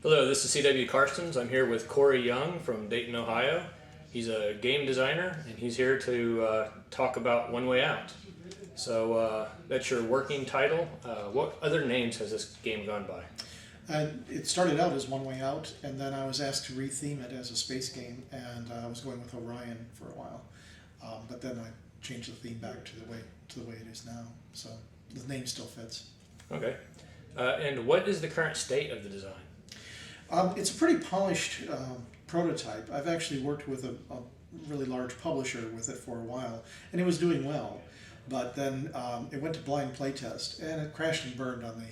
Hello, this is C.W. Karstens. I'm here with Corey Young from Dayton, Ohio. He's a game designer, and he's here to talk about One Way Out. So that's your working title. What other names has this game gone by? It started out as One Way Out, and then I was asked to retheme it as a space game, and I was going with Orion for a while. But then I changed the theme back to the way it is now. So the name still fits. Okay. And what is the current state of the design? It's a pretty polished prototype. I've actually worked with a really large publisher with it for a while, and it was doing well. But then it went to blind playtest, and it crashed and burned on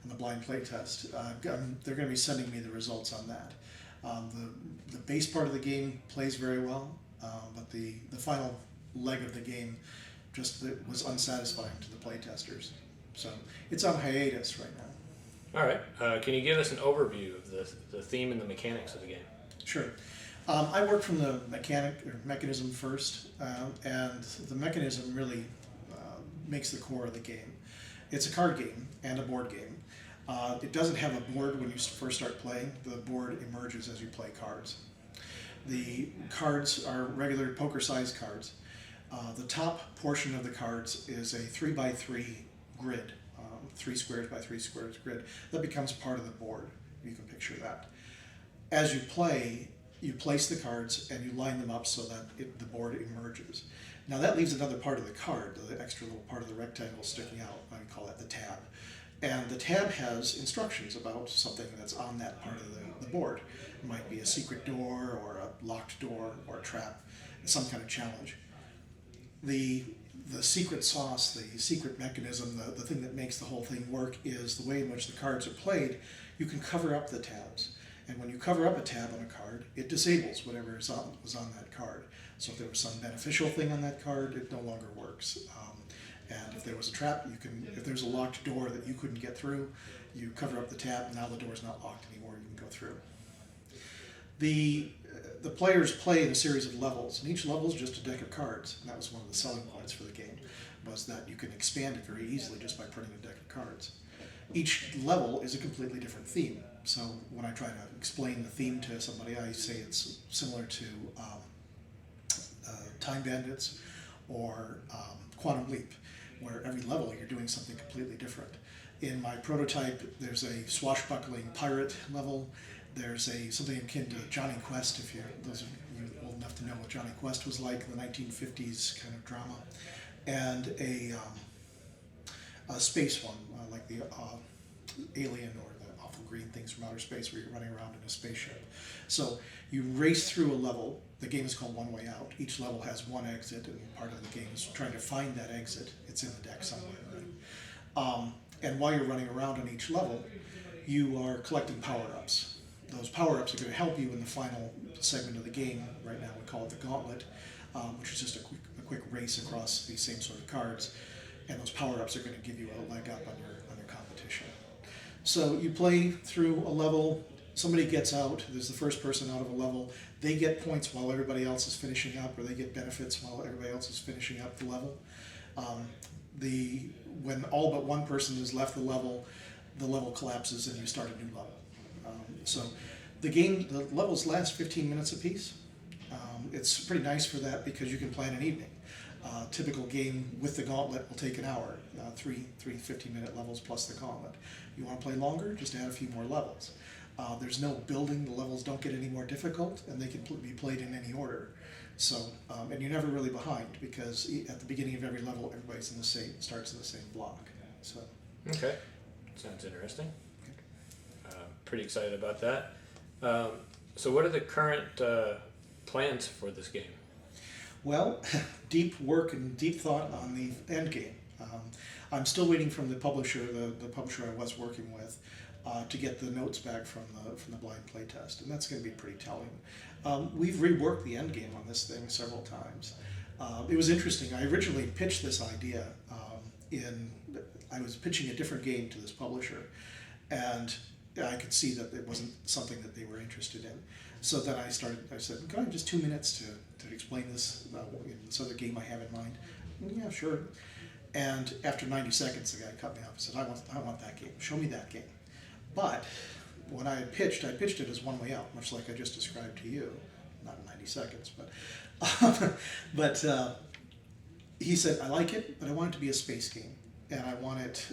the blind playtest. They're going to be sending me the results on that. The base part of the game plays very well, but the final leg of the game just was unsatisfying to the playtesters. So it's on hiatus right now. All right. Can you give us an overview of the theme and the mechanics of the game? Sure. I worked from the mechanism first, and the mechanism really makes the core of the game. It's a card game and a board game. It doesn't have a board when you first start playing. The board emerges as you play cards. The cards are regular poker-sized cards. The top portion of the cards is a 3x3 grid, 3 squares by 3 squares grid. That becomes part of the board. You can picture that. As you play, you place the cards and you line them up so that the board emerges. Now that leaves another part of the card, the extra little part of the rectangle sticking out. I call that the tab. And the tab has instructions about something that's on that part of the board. It might be a secret door or a locked door or a trap, some kind of challenge. The secret sauce, the secret mechanism, the thing that makes the whole thing work is the way in which the cards are played. You can cover up the tabs. And when you cover up a tab on a card, it disables whatever was on that card. So if there was some beneficial thing on that card, it no longer works. And if there was a trap, if there's a locked door that you couldn't get through, you cover up the tab, now the door's not locked anymore, you can go through. The players play in a series of levels, and each level is just a deck of cards. And that was one of the selling points for the game, was that you can expand it very easily just by printing a deck of cards. Each level is a completely different theme. So when I try to explain the theme to somebody, I say it's similar to Time Bandits or Quantum Leap, where every level you're doing something completely different. In my prototype, there's a swashbuckling pirate level. There's something akin to Johnny Quest, if those of you old enough to know what Johnny Quest was like, the 1950s kind of drama, and a space one, like the Alien or the Awful Green Things from Outer Space, where you're running around in a spaceship. So you race through a level. The game is called One Way Out. Each level has one exit, and part of the game is trying to find that exit. It's in the deck somewhere, right? And while you're running around on each level, you are collecting power-ups. Those power-ups are going to help you in the final segment of the game. Right now we call it the Gauntlet, which is just a quick race across these same sort of cards. And those power-ups are going to give you a leg up on your competition. So you play through a level, somebody gets out, there's the first person out of a level, they get points while everybody else is finishing up, or they get benefits while everybody else is finishing up the level. When all but one person has left the level collapses and you start a new level. So the levels last 15 minutes apiece. It's pretty nice for that because you can plan an evening. Typical game with the Gauntlet will take an hour, three 15-minute levels plus the Gauntlet. You want to play longer? Just add a few more levels. There's no building, the levels don't get any more difficult, and they can be played in any order. So, and you're never really behind because at the beginning of every level, everybody's starts in the same block. So. Okay, sounds interesting. Pretty excited about that. So what are the current plans for this game? Well, deep work and deep thought on the end game. I'm still waiting from the publisher, the publisher I was working with, to get the notes back from the blind playtest, and that's going to be pretty telling. We've reworked the end game on this thing several times. It was interesting. I originally pitched this idea I was pitching a different game to this publisher, and I could see that it wasn't something that they were interested in. So then I said, "Can I have just 2 minutes to explain this other game I have in mind?" "Yeah, sure." And after 90 seconds, the guy cut me off and said, I want that game. Show me that game. But when I pitched it as One Way Out, much like I just described to you, not in 90 seconds, but he said, I like it, but I want it to be a space game, and I want it,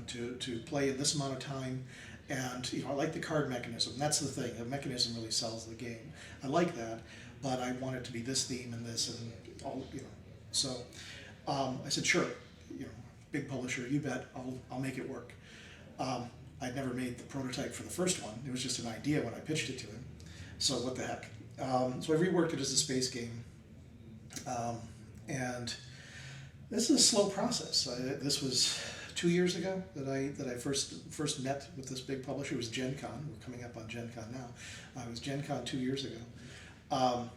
to play in this amount of time, and I like the card mechanism. That's the thing. The mechanism really sells the game. I like that, but I want it to be this theme and this and all. So I said, sure. Big publisher, you bet. I'll make it work. I'd never made the prototype for the first one. It was just an idea when I pitched it to him. So what the heck? So I reworked it as a space game, and this is a slow process. This was 2 years ago that I first met with this big publisher. It was Gen Con. We're coming up on Gen Con now. It was Gen Con 2 years ago,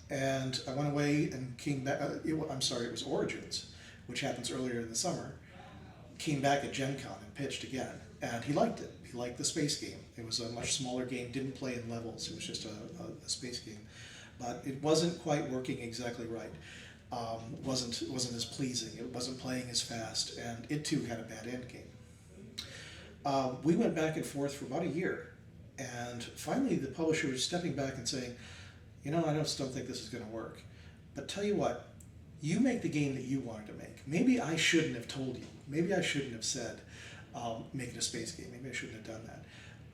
and I went away and came back. It was Origins, which happens earlier in the summer. Came back at Gen Con and pitched again, and he liked it. He liked the space game. It was a much smaller game, didn't play in levels. It was just a space game, but it wasn't quite working exactly right. Wasn't as pleasing. It wasn't playing as fast, and it too had a bad end game. We went back and forth for about a year, and finally the publisher was stepping back and saying, I just don't think this is going to work. But tell you what, you make the game that you wanted to make. Maybe I shouldn't have told you. Maybe I shouldn't have said, make it a space game. Maybe I shouldn't have done that.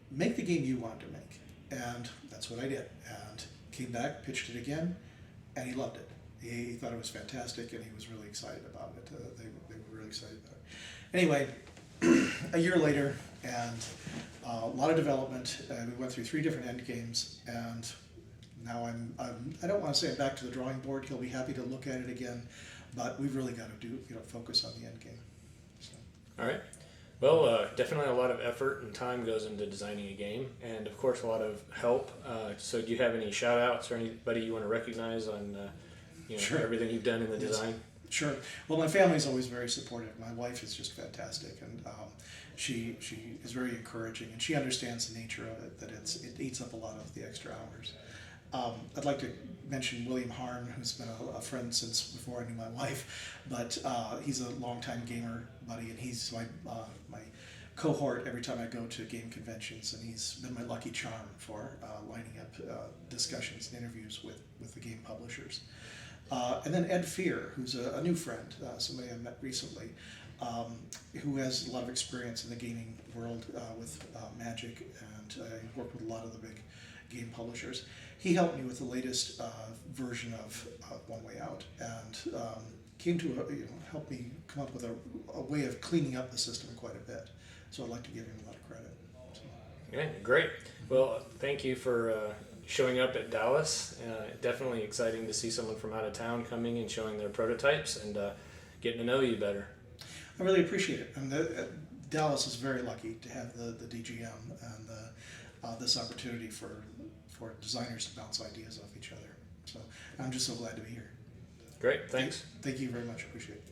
Make the game you wanted to make. And that's what I did. And came back, pitched it again, and he loved it. He thought it was fantastic, and he was really excited about it. They were really excited about it. Anyway, a year later, and a lot of development. We went through 3 different end games, and now I don't want to say I'm back to the drawing board. He'll be happy to look at it again, but we've really got to focus on the end game. So. All right. Well, definitely a lot of effort and time goes into designing a game, and of course a lot of help. So do you have any shout outs or anybody you want to recognize on Sure. everything you've done in the design? Sure. Well, my family's always very supportive. My wife is just fantastic, and she is very encouraging, and she understands the nature of it, that it eats up a lot of the extra hours. I'd like to mention William Harn, who's been a friend since before I knew my wife, but he's a longtime gamer buddy, and he's my cohort every time I go to game conventions, and he's been my lucky charm for lining up discussions and interviews with the game publishers. And then Ed Fear, who's a new friend, somebody I met recently, who has a lot of experience in the gaming world with Magic, and worked with a lot of the big game publishers. He helped me with the latest version of One Way Out, and came to help me come up with a way of cleaning up the system quite a bit. So I'd like to give him a lot of credit. So. Okay, great. Well, thank you for showing up at Dallas. Definitely exciting to see someone from out of town coming and showing their prototypes and getting to know you better. I really appreciate it. And Dallas is very lucky to have the DGM and this opportunity for designers to bounce ideas off each other. So I'm just so glad to be here. Great, thanks. Thank you very much. Appreciate it.